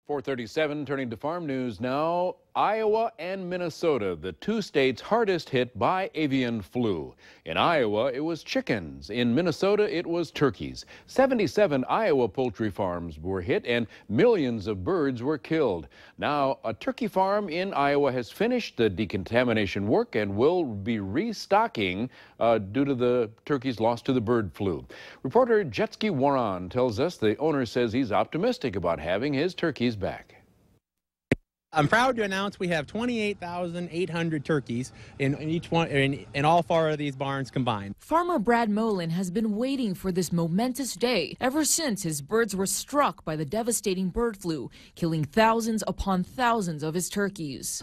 4:37, turning to farm news now. Iowa and Minnesota, the two states hardest hit by avian flu. In Iowa, it was chickens. In Minnesota, it was turkeys. 77 Iowa poultry farms were hit and millions of birds were killed. Now, a turkey farm in Iowa has finished the decontamination work and will be restocking due to the turkeys lost to the bird flu. Reporter Jetski Warren tells us the owner says he's optimistic about having his turkeys back. I'm proud to announce we have 28,800 turkeys in all four of these barns combined. Farmer Brad Molin has been waiting for this momentous day ever since his birds were struck by the devastating bird flu, killing thousands upon thousands of his turkeys.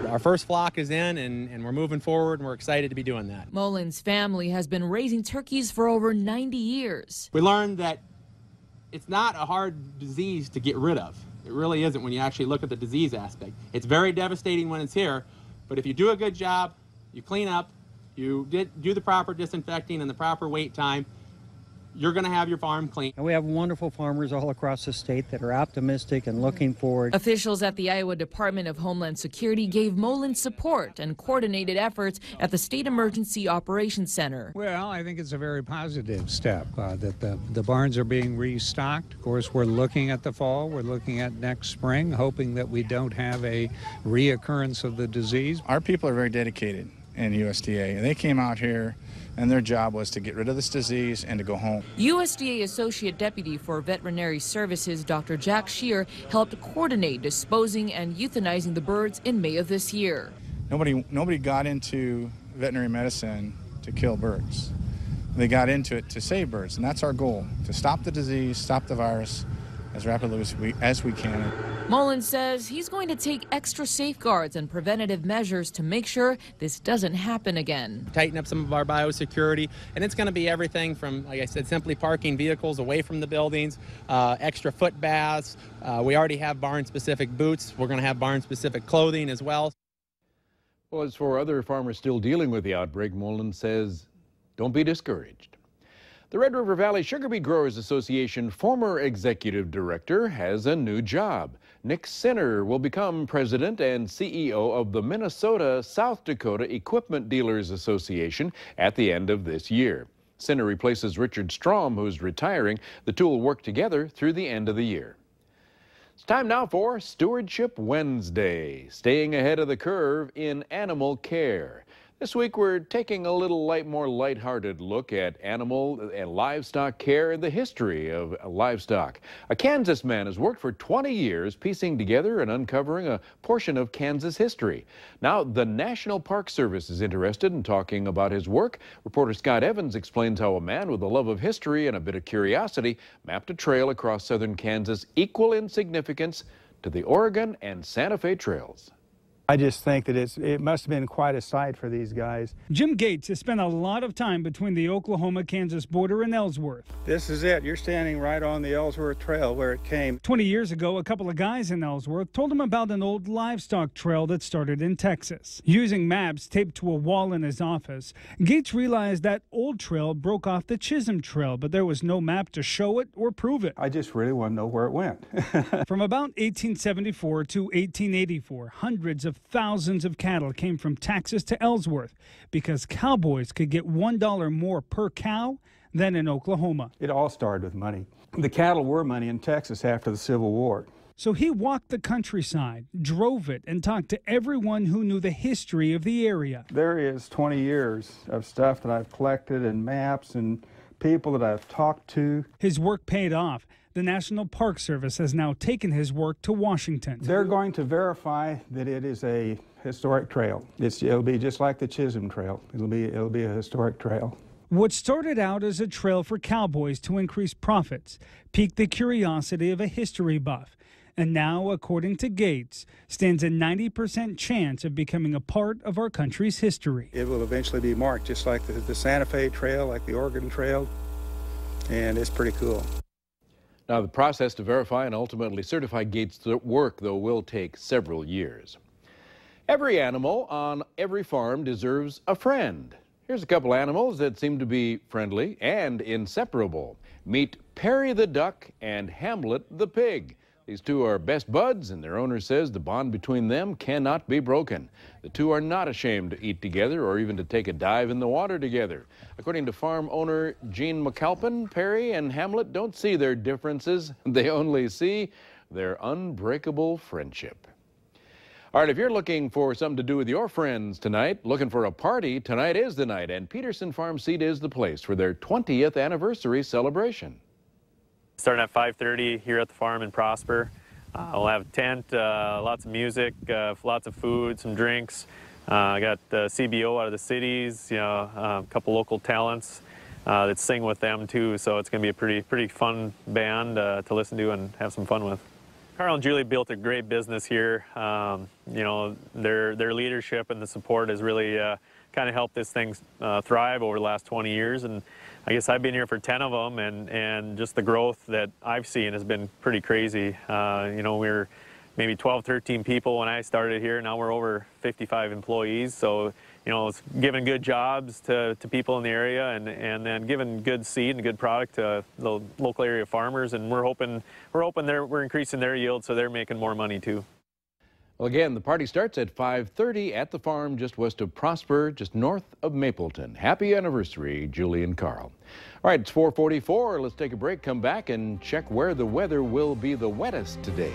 Our first flock is in and we're moving forward and we're excited to be doing that. Molin's family has been raising turkeys for over 90 years. We learned that it's not a hard disease to get rid of. It really isn't when you actually look at the disease aspect. It's very devastating when it's here, but if you do a good job, you clean up, you do the proper disinfecting and the proper wait time, you're going to have your farm clean. And we have wonderful farmers all across the state that are optimistic and looking forward. Officials at the Iowa Department of Homeland Security gave Molin support and coordinated efforts at the State Emergency Operations Center. Well, I think it's a very positive step that the barns are being restocked. Of course, we're looking at the fall. We're looking at next spring, hoping that we don't have a reoccurrence of the disease. Our people are very dedicated in USDA, and they came out here and their job was to get rid of this disease and to go home. USDA Associate Deputy for Veterinary Services Dr. Jack Shear helped coordinate disposing and euthanizing the birds in May of this year. Nobody got into veterinary medicine to kill birds. They got into it to save birds, and that's our goal, to stop the disease, stop the virus as rapidly as we can. Molin says he's going to take extra safeguards and preventative measures to make sure this doesn't happen again. Tighten up some of our biosecurity, and it's going to be everything from, like I said, simply parking vehicles away from the buildings, extra foot baths. We already have barn-specific boots. We're going to have barn-specific clothing as well. Well, as for other farmers still dealing with the outbreak, Molin says, don't be discouraged. The Red River Valley Sugar Beet Growers Association former executive director has a new job. Nick Sinner will become president and CEO of the Minnesota-South Dakota Equipment Dealers Association at the end of this year. Sinner replaces Richard Strom, who's retiring. The two will work together through the end of the year. It's time now for Stewardship Wednesday, staying ahead of the curve in animal care. This week, we're taking a little more lighthearted look at animal and livestock care and the history of livestock. A Kansas man has worked for 20 years piecing together and uncovering a portion of Kansas history. Now, the National Park Service is interested in talking about his work. Reporter Scott Evans explains how a man with a love of history and a bit of curiosity mapped a trail across southern Kansas equal in significance to the Oregon and Santa Fe trails. I just think that it must have been quite a sight for these guys. Jim Gates has spent a lot of time between the Oklahoma-Kansas border and Ellsworth. This is it. You're standing right on the Ellsworth Trail where it came. 20 years ago, a couple of guys in Ellsworth told him about an old livestock trail that started in Texas. Using maps taped to a wall in his office, Gates realized that old trail broke off the Chisholm Trail, but there was no map to show it or prove it. I just really want to know where it went. From about 1874 to 1884, hundreds of thousands of cattle came from Texas to Ellsworth because cowboys could get $1 more per cow than in Oklahoma. It all started with money. The cattle were money in Texas after the Civil War. So he walked the countryside, drove it, and talked to everyone who knew the history of the area. There is 20 years of stuff that I've collected and maps and people that I've talked to. His work paid off. The National Park Service has now taken his work to Washington. They're going to verify that it is a historic trail. It'll be just like the Chisholm Trail. It'll be a historic trail. What started out as a trail for cowboys to increase profits piqued the curiosity of a history buff, and now, according to Gates, stands a 90% chance of becoming a part of our country's history. It will eventually be marked just like the Santa Fe Trail, like the Oregon Trail, and it's pretty cool. Now, the process to verify and ultimately certify Gates' work, though, will take several years. Every animal on every farm deserves a friend. Here's a couple animals that seem to be friendly and inseparable. Meet Perry the duck and Hamlet the pig. These two are best buds, and their owner says the bond between them cannot be broken. The two are not ashamed to eat together or even to take a dive in the water together. According to farm owner Gene McAlpin, Perry and Hamlet don't see their differences. They only see their unbreakable friendship. All right, if you're looking for something to do with your friends tonight, looking for a party, tonight is the night, and Peterson Farm Seed is the place for their 20th anniversary celebration. Starting at 5:30 here at the farm in Prosper. We'll have a tent, lots of music, lots of food, some drinks. I got CBO out of the cities, a couple local talents that sing with them too. So it's going to be a pretty fun band to listen to and have some fun with. Carl and Julie built a great business here. Their leadership and the support has really kind of helped this thing thrive over the last 20 years. And I guess I've been here for 10 of them, and just the growth that I've seen has been pretty crazy. We were maybe 12, 13 people when I started here. Now we're over 55 employees. So, it's giving good jobs to people in the area, and then giving good seed and good product to the local area farmers. And we're hoping we're increasing their yield, so they're making more money too. Well, again, the party starts at 5:30 at the farm just west of Prosper, just north of Mapleton. Happy anniversary, Julie and Carl. All right, it's 4:44. Let's take a break, come back, and check where the weather will be the wettest today.